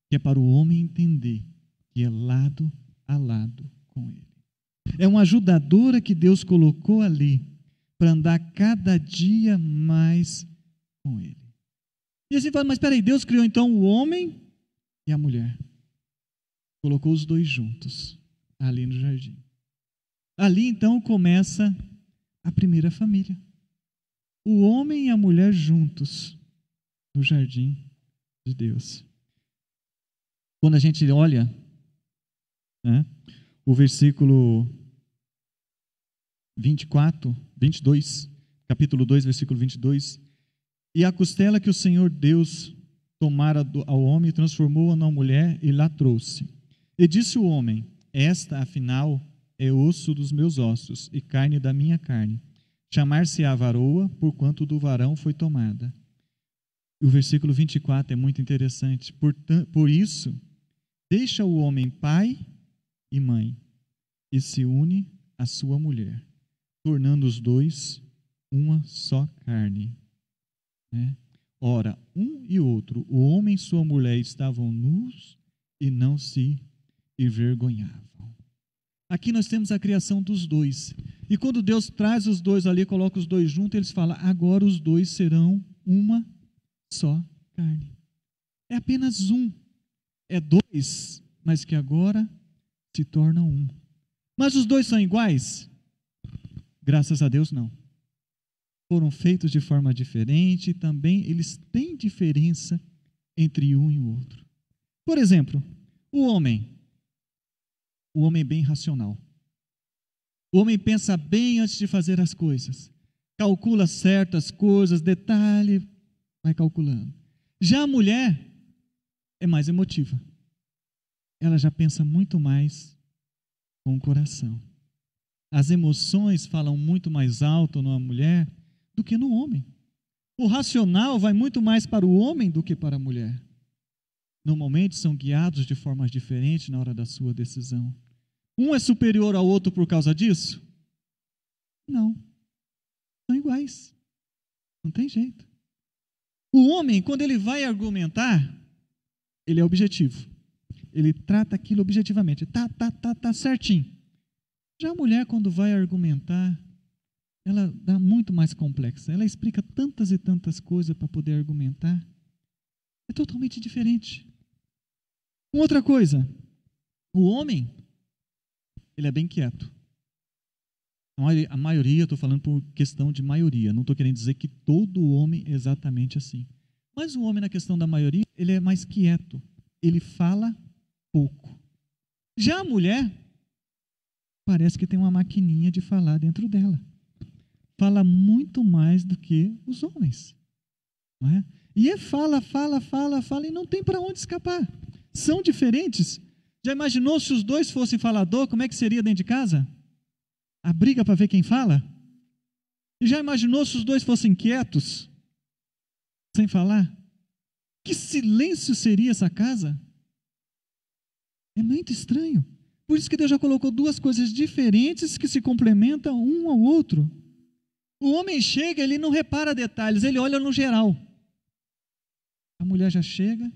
que é para o homem entender que é lado a lado com ele. É uma ajudadora que Deus colocou ali para andar cada dia mais com ele. E assim fala, mas espera aí, Deus criou então o homem e a mulher. Colocou os dois juntos, ali no jardim. Ali então começa a primeira família. O homem e a mulher juntos no jardim de Deus. Quando a gente olha, né, o versículo 22, capítulo 2, versículo 22, e a costela que o Senhor Deus tomara ao homem, transformou-a na mulher e lá trouxe. E disse o homem, esta afinal é osso dos meus ossos e carne da minha carne. chamar-se-á varoa, porquanto do varão foi tomada. E o versículo 24 é muito interessante. Por isso, deixa o homem pai e mãe, e se une à sua mulher, tornando os dois uma só carne. Ora, um e outro, o homem e sua mulher, estavam nus e não se envergonhavam. Aqui nós temos a criação dos dois. E quando Deus traz os dois ali, coloca os dois juntos, eles falam, agora os dois serão uma só carne. É apenas um. É dois, mas que agora se tornam um. Mas os dois são iguais? Graças a Deus, não. Foram feitos de forma diferente e também eles têm diferença entre um e o outro. Por exemplo, o homem bem racional. O homem pensa bem antes de fazer as coisas. Calcula certas coisas, detalhe, vai calculando. Já a mulher é mais emotiva. Ela já pensa muito mais com o coração. As emoções falam muito mais alto numa mulher do que no homem. O racional vai muito mais para o homem do que para a mulher. Normalmente são guiados de formas diferentes na hora da sua decisão. Um é superior ao outro por causa disso? Não. São iguais. Não tem jeito. O homem, quando ele vai argumentar, ele é objetivo. Ele trata aquilo objetivamente. Tá certinho. Já a mulher, quando vai argumentar, ela dá muito mais complexa. Ela explica tantas e tantas coisas para poder argumentar. É totalmente diferente. Uma outra coisa. O homem, ele é bem quieto. A maioria, estou falando por questão de maioria. Não estou querendo dizer que todo homem é exatamente assim. Mas o homem, na questão da maioria, ele é mais quieto. Ele fala pouco. Já a mulher, parece que tem uma maquininha de falar dentro dela. Fala muito mais do que os homens. Não é? E fala e não tem para onde escapar. São diferentes. Já imaginou se os dois fossem falador, como é que seria dentro de casa? A briga para ver quem fala? E já imaginou se os dois fossem quietos, sem falar? Que silêncio seria essa casa? É muito estranho. Por isso que Deus já colocou duas coisas diferentes que se complementam um ao outro. O homem chega, ele não repara detalhes, ele olha no geral. A mulher já chega,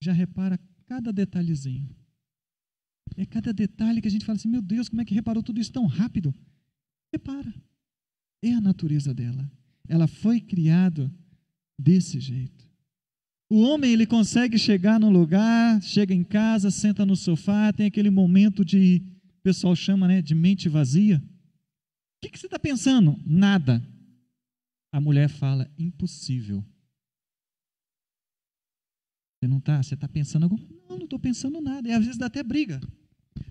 já repara cada detalhezinho. É cada detalhe que a gente fala assim, meu Deus, como é que reparou tudo isso tão rápido? Repara. É a natureza dela. Ela foi criada desse jeito. O homem, ele consegue chegar no lugar, chega em casa, senta no sofá, tem aquele momento de, o pessoal chama, né, de mente vazia. O que você está pensando? Nada. A mulher fala, impossível. Você está pensando alguma coisa? Não estou pensando nada. E às vezes dá até briga.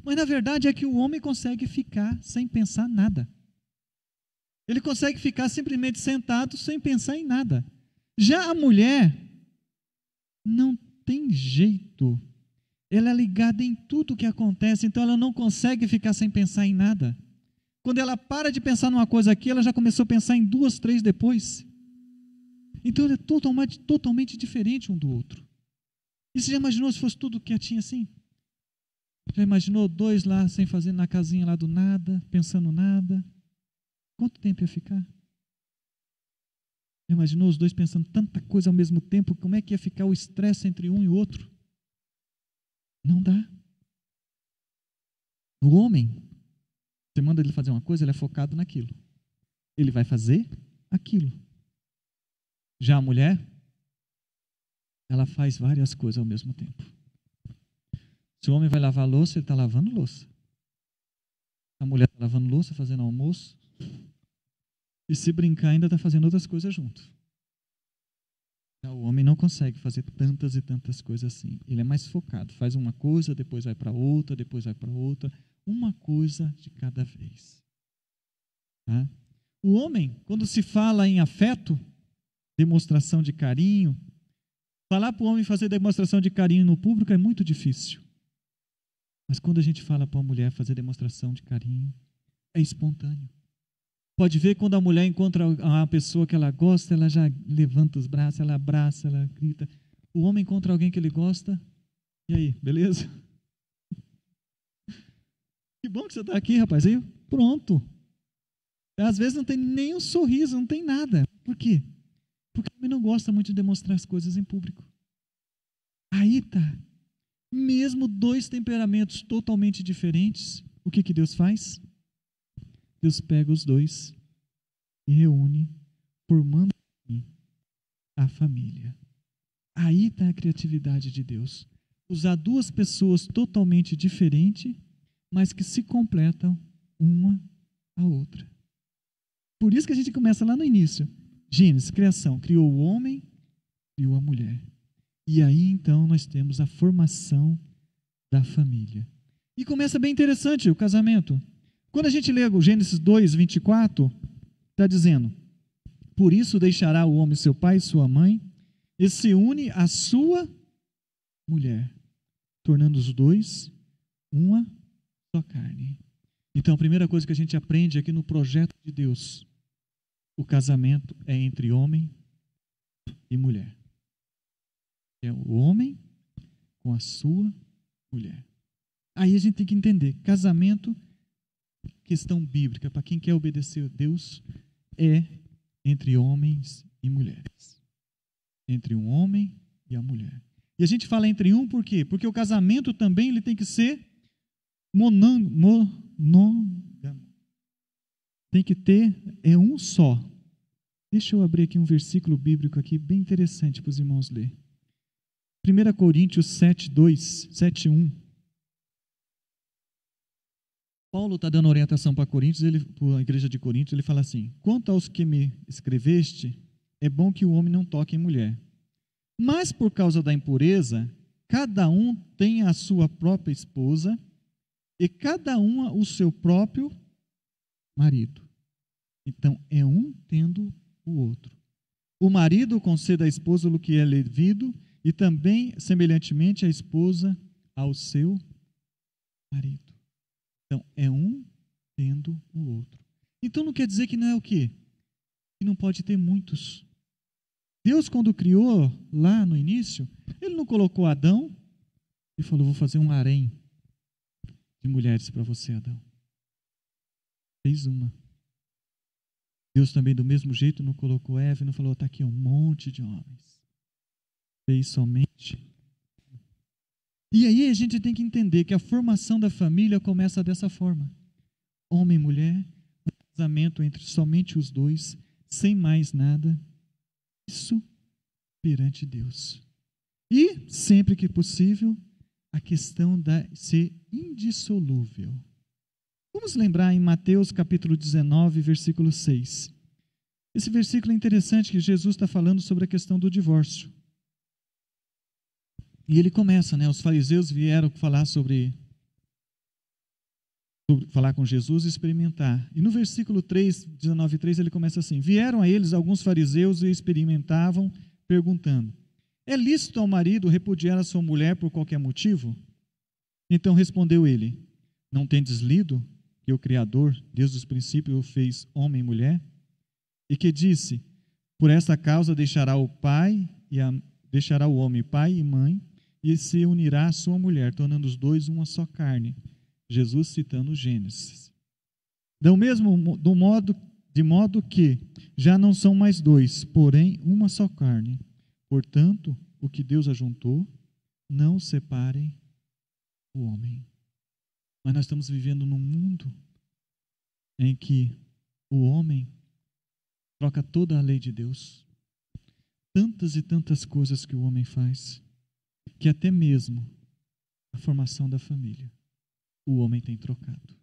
Mas na verdade é que o homem consegue ficar sem pensar nada. Ele consegue ficar simplesmente sentado sem pensar em nada. Já a mulher não tem jeito. Ela é ligada em tudo que acontece, então ela não consegue ficar sem pensar em nada. Quando ela para de pensar numa coisa aqui, ela já começou a pensar em 2, 3 depois. Então é totalmente diferente um do outro. E você já imaginou se fosse tudo quietinho assim? Já imaginou 2 lá sem fazer na casinha lá do nada, pensando nada? Quanto tempo ia ficar? Já imaginou os 2 pensando tanta coisa ao mesmo tempo? Como é que ia ficar o estresse entre um e outro? Não dá. O homem, você manda ele fazer uma coisa, ele é focado naquilo. Ele vai fazer aquilo. Já a mulher, ela faz várias coisas ao mesmo tempo. Se o homem vai lavar louça, ele está lavando louça. A mulher está lavando louça, fazendo almoço. E se brincar, ainda está fazendo outras coisas junto. O homem não consegue fazer tantas e tantas coisas assim. Ele é mais focado. Faz uma coisa, depois vai para outra, depois vai para outra. Uma coisa de cada vez. Tá? O homem, quando se fala em afeto, demonstração de carinho, falar para o homem fazer demonstração de carinho no público é muito difícil. Mas quando a gente fala para a mulher fazer demonstração de carinho, é espontâneo. Pode ver quando a mulher encontra uma pessoa que ela gosta, ela já levanta os braços, ela abraça, ela grita. O homem encontra alguém que ele gosta, e aí, beleza? Que bom que você está aqui, rapaz. Aí, pronto. Às vezes não tem nem um sorriso, não tem nada. Por quê? Porque o homem não gosta muito de demonstrar as coisas em público. Aí tá. Mesmo dois temperamentos totalmente diferentes, o que que Deus faz? Deus pega os dois e reúne, formando a família. Aí está a criatividade de Deus. Usar duas pessoas totalmente diferentes, mas que se completam uma a outra. Por isso que a gente começa lá no início. Gênesis, criação, criou o homem, criou a mulher. E aí então nós temos a formação da família. E começa bem interessante o casamento. Quando a gente lê o Gênesis 2, 24, está dizendo: por isso deixará o homem seu pai e sua mãe, e se une à sua mulher, tornando os dois uma só carne. Então a primeira coisa que a gente aprende aqui no projeto de Deus, o casamento é entre homem e mulher. É o homem com a sua mulher. Aí a gente tem que entender, casamento, questão bíblica, para quem quer obedecer a Deus, é entre homens e mulheres. Entre um homem e a mulher. E a gente fala entre um por quê? Porque o casamento também ele tem que ser monôgamo. Tem que ter, é um só. Deixa eu abrir aqui um versículo bíblico aqui, bem interessante para os irmãos ler. 1 Coríntios 7:1. Paulo está dando orientação para Coríntios, para a igreja de Coríntios, ele fala assim: quanto aos que me escreveste, é bom que o homem não toque em mulher. Mas por causa da impureza, cada um tem a sua própria esposa, e cada uma o seu próprio marido. Então, é um tendo o outro. O marido concede à esposa o que é devido, e também, semelhantemente, a esposa ao seu marido. Então, é um tendo o outro. Então, não quer dizer que não é o quê? Que não pode ter muitos. Deus, quando criou lá no início, Ele não colocou Adão e falou: vou fazer um harém de mulheres para você, Adão. Fez uma. Deus também, do mesmo jeito, não colocou Eva e não falou: está aqui um monte de homens. Fez somente. E aí a gente tem que entender que a formação da família começa dessa forma. Homem e mulher, um casamento entre somente os dois, sem mais nada. Isso perante Deus. E, sempre que possível, a questão de ser indissolúvel. Vamos lembrar em Mateus capítulo 19, versículo 6. Esse versículo é interessante, que Jesus está falando sobre a questão do divórcio. E ele começa, os fariseus vieram falar falar com Jesus e experimentar. E no versículo 3, 19:3, ele começa assim: vieram a eles alguns fariseus e experimentavam, perguntando: é lícito ao marido repudiar a sua mulher por qualquer motivo? Então respondeu ele: não tendes lido que o Criador, desde os princípios, o fez homem e mulher? E que disse: por esta causa deixará o homem pai e mãe, e se unirá à sua mulher, tornando os dois uma só carne. Jesus citando Gênesis. De modo que já não são mais dois, porém uma só carne. Portanto, o que Deus ajuntou, não separem o homem. Mas nós estamos vivendo num mundo em que o homem troca toda a lei de Deus. Tantas e tantas coisas que o homem faz, que até mesmo a formação da família, o homem tem trocado.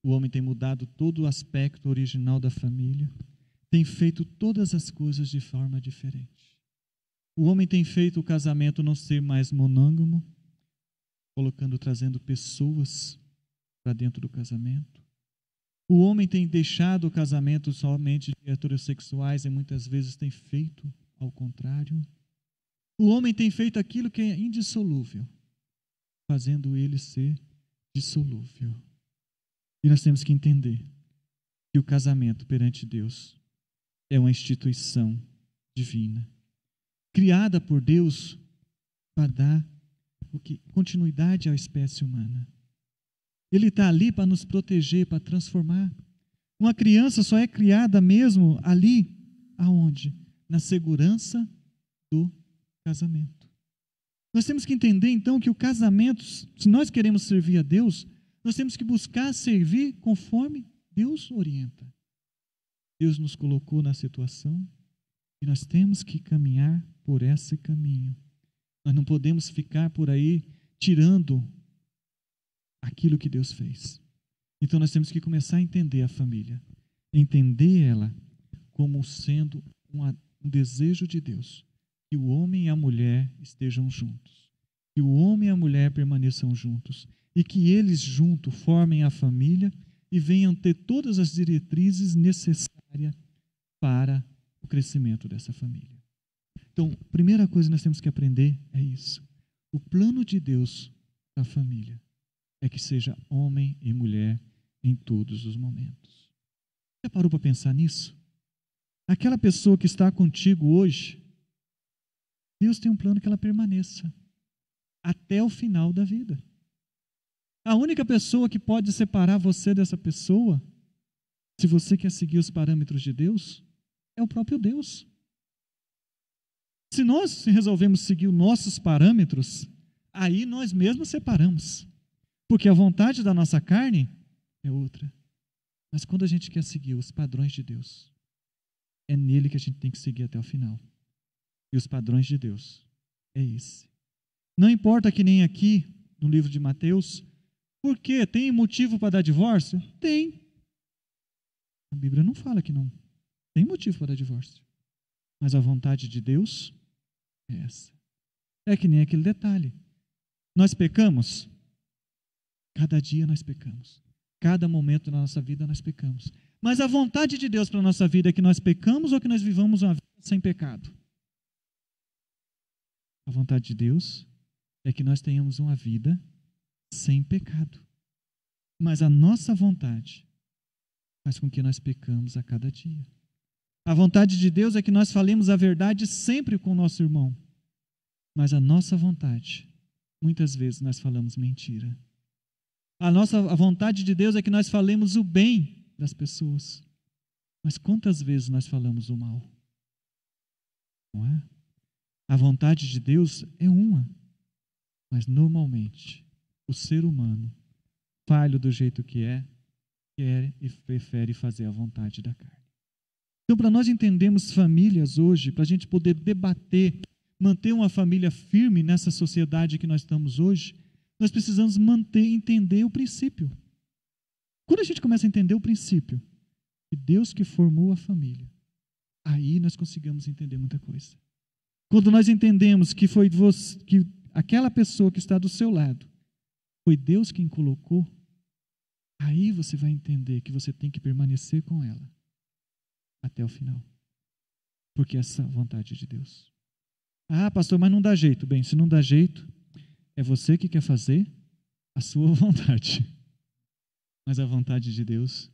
O homem tem mudado todo o aspecto original da família, tem feito todas as coisas de forma diferente. O homem tem feito o casamento não ser mais monôgamo, trazendo pessoas para dentro do casamento. O homem tem deixado o casamento somente de heterossexuais e muitas vezes tem feito ao contrário. O homem tem feito aquilo que é indissolúvel, fazendo ele ser dissolúvel. E nós temos que entender que o casamento perante Deus é uma instituição divina, criada por Deus para dar continuidade à espécie humana. Ele está ali para nos proteger, para transformar. Uma criança só é criada mesmo ali, aonde? Na segurança do casamento. Nós temos que entender então que o casamento, se nós queremos servir a Deus, nós temos que buscar servir conforme Deus orienta. Deus nos colocou na situação e nós temos que caminhar por esse caminho. Nós não podemos ficar por aí tirando aquilo que Deus fez. Então nós temos que começar a entender a família, entender ela como sendo um desejo de Deus, que o homem e a mulher estejam juntos, que o homem e a mulher permaneçam juntos e que eles juntos formem a família e venham ter todas as diretrizes necessárias para o crescimento dessa família. Então, a primeira coisa que nós temos que aprender é isso. O plano de Deus para a família é que seja homem e mulher em todos os momentos. Já parou para pensar nisso? Aquela pessoa que está contigo hoje, Deus tem um plano que ela permaneça até o final da vida. A única pessoa que pode separar você dessa pessoa, se você quer seguir os parâmetros de Deus, é o próprio Deus. Se nós resolvemos seguir os nossos parâmetros, aí nós mesmos separamos. Porque a vontade da nossa carne é outra. Mas quando a gente quer seguir os padrões de Deus, é nele que a gente tem que seguir até o final. E os padrões de Deus é esse. Não importa que nem aqui, no livro de Mateus, por quê? Tem motivo para dar divórcio? Tem. A Bíblia não fala que não tem motivo para dar divórcio. Mas a vontade de Deus é essa. É que nem aquele detalhe. Nós pecamos? Cada dia nós pecamos. Cada momento da nossa vida nós pecamos. Mas a vontade de Deus para a nossa vida é que nós pecamos ou que nós vivamos uma vida sem pecado? A vontade de Deus é que nós tenhamos uma vida sem pecado. Mas a nossa vontade faz com que nós pecamos a cada dia. A vontade de Deus é que nós falemos a verdade sempre com o nosso irmão. Mas a nossa vontade, muitas vezes nós falamos mentira. A vontade de Deus é que nós falemos o bem das pessoas. Mas quantas vezes nós falamos o mal? Não é? A vontade de Deus é uma. Mas normalmente, o ser humano, falho do jeito que é, quer e prefere fazer a vontade da carne. Então, para nós entendermos famílias hoje, para a gente poder debater, manter uma família firme nessa sociedade que nós estamos hoje, nós precisamos entender o princípio. Quando a gente começa a entender o princípio, que Deus que formou a família, aí nós conseguimos entender muita coisa. Quando nós entendemos que foi você, que aquela pessoa que está do seu lado, foi Deus quem colocou, aí você vai entender que você tem que permanecer com ela até o final. Porque essa é a vontade de Deus. Ah, pastor, mas não dá jeito. Bem, se não dá jeito, é você que quer fazer a sua vontade. Mas a vontade de Deus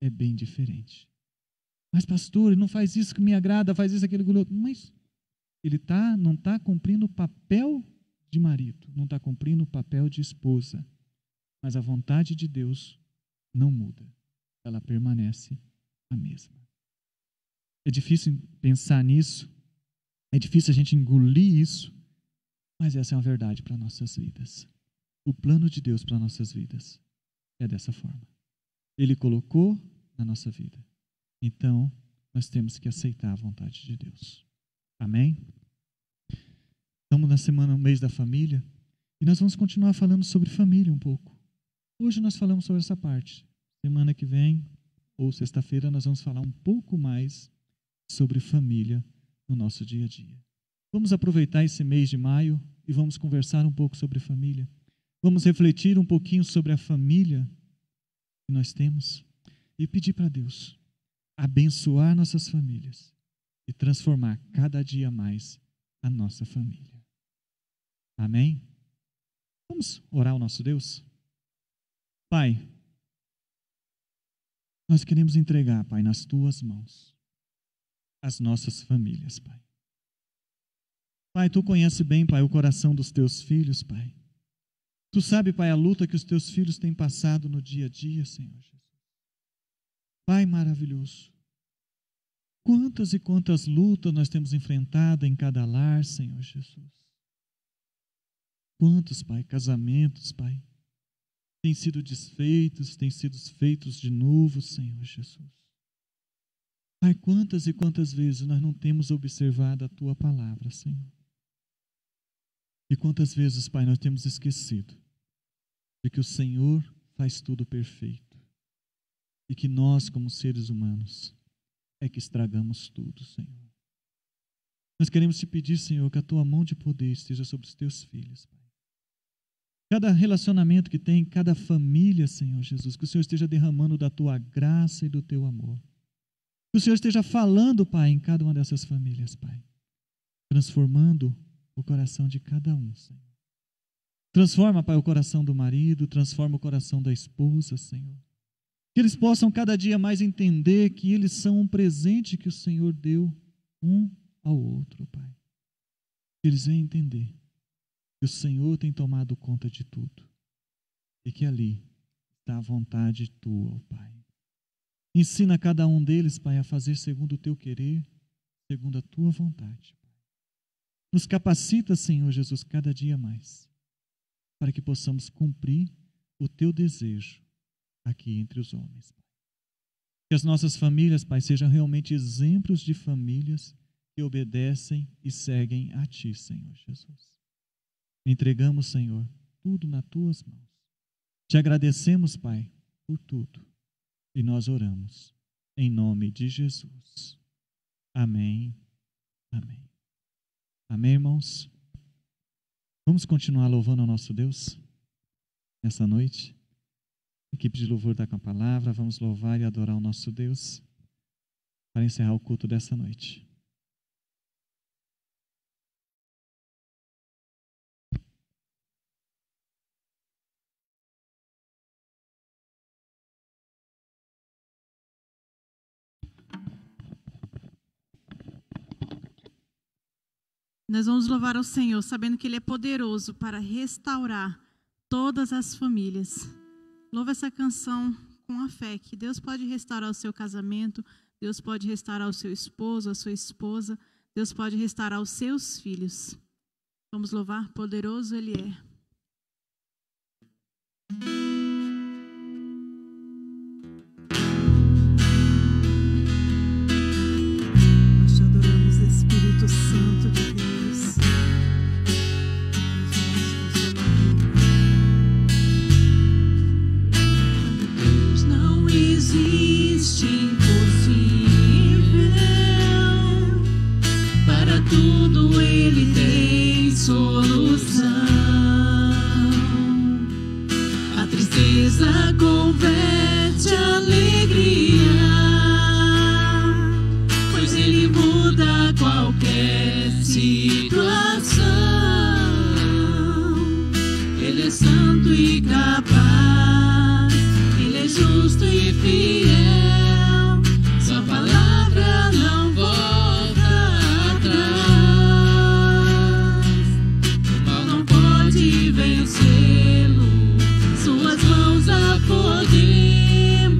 é bem diferente. Mas pastor, ele não faz isso que me agrada, faz isso, aquele outro. Mas ele não está cumprindo o papel de marido, não está cumprindo o papel de esposa. Mas a vontade de Deus não muda. Ela permanece a mesma. É difícil pensar nisso, é difícil a gente engolir isso, mas essa é uma verdade para nossas vidas. O plano de Deus para nossas vidas é dessa forma. Ele colocou na nossa vida. Então, nós temos que aceitar a vontade de Deus. Amém? Estamos na semana, no mês da família, e nós vamos continuar falando sobre família um pouco. Hoje nós falamos sobre essa parte. Semana que vem, ou sexta-feira, nós vamos falar um pouco mais sobre família no nosso dia a dia. Vamos aproveitar esse mês de maio e vamos conversar um pouco sobre família. Vamos refletir um pouquinho sobre a família que nós temos e pedir para Deus abençoar nossas famílias e transformar cada dia mais a nossa família. Amém? Vamos orar ao nosso Deus? Pai, nós queremos entregar, Pai, nas Tuas mãos as nossas famílias, Pai. Pai, Tu conheces bem, Pai, o coração dos Teus filhos, Pai. Tu sabe, Pai, a luta que os Teus filhos têm passado no dia a dia, Senhor Jesus. Pai maravilhoso, quantas e quantas lutas nós temos enfrentado em cada lar, Senhor Jesus. Quantos, Pai, casamentos, Pai, têm sido desfeitos, têm sido feitos de novo, Senhor Jesus. Pai, quantas e quantas vezes nós não temos observado a Tua palavra, Senhor. E quantas vezes, Pai, nós temos esquecido de que o Senhor faz tudo perfeito e que nós, como seres humanos, é que estragamos tudo, Senhor. Nós queremos Te pedir, Senhor, que a Tua mão de poder esteja sobre os Teus filhos, Pai. Cada relacionamento que tem, cada família, Senhor Jesus, que o Senhor esteja derramando da Tua graça e do Teu amor. Que o Senhor esteja falando, Pai, em cada uma dessas famílias, Pai. Transformando o coração de cada um, Senhor. Transforma, Pai, o coração do marido, transforma o coração da esposa, Senhor. Que eles possam cada dia mais entender que eles são um presente que o Senhor deu um ao outro, Pai. Que eles venham entender que o Senhor tem tomado conta de tudo e que ali está a vontade Tua, ó Pai. Ensina cada um deles, Pai, a fazer segundo o Teu querer, segundo a Tua vontade, Pai. Nos capacita, Senhor Jesus, cada dia mais, para que possamos cumprir o Teu desejo aqui entre os homens, Pai. Que as nossas famílias, Pai, sejam realmente exemplos de famílias que obedecem e seguem a Ti, Senhor Jesus. Entregamos, Senhor, tudo nas Tuas mãos. Te agradecemos, Pai, por tudo. E nós oramos em nome de Jesus. Amém. Amém. Amém, irmãos? Vamos continuar louvando ao nosso Deus nessa noite? A equipe de louvor está com a palavra. Vamos louvar e adorar o nosso Deus para encerrar o culto dessa noite.
Nós vamos louvar ao Senhor, sabendo que Ele é poderoso para restaurar todas as famílias. Louva essa canção com a fé, que Deus pode restaurar o seu casamento, Deus pode restaurar o seu esposo, a sua esposa, Deus pode restaurar os seus filhos. Vamos louvar, poderoso Ele é.
Nós te adoramos, Espírito Santo de Deus.
Deus não existe impossível, para tudo Ele tem solução. A tristeza converte a alegria, pois Ele muda qualquer situação. Ele é santo e capaz, Ele é justo e fiel, sua palavra não volta atrás. O mal não pode vencê-lo, suas mãos há poder,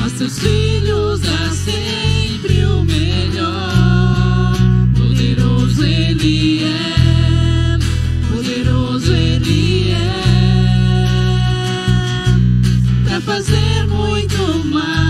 aos seus filhos há sempre o melhor. Poderoso Ele é, poderoso Ele é, pra fazer muito mais.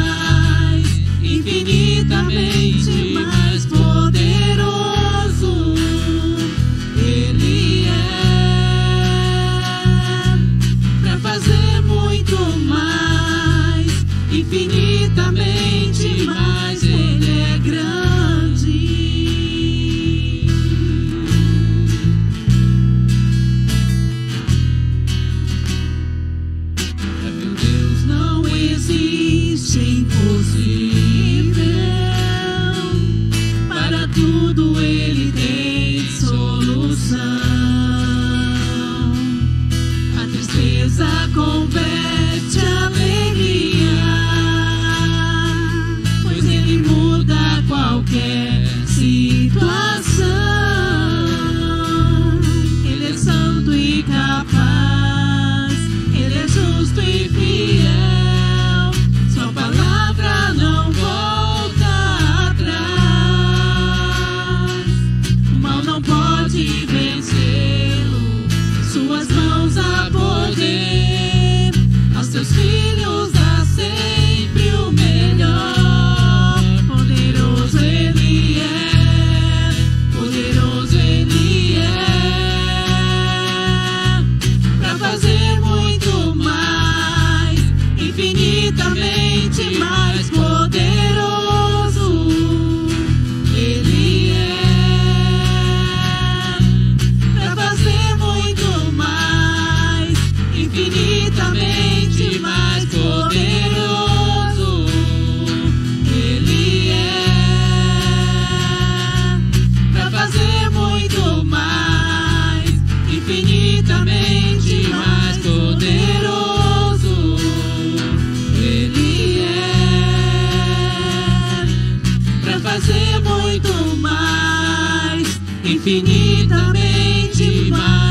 infinitamente mais poderoso. Ele é para fazer muito mais, infinitamente mais.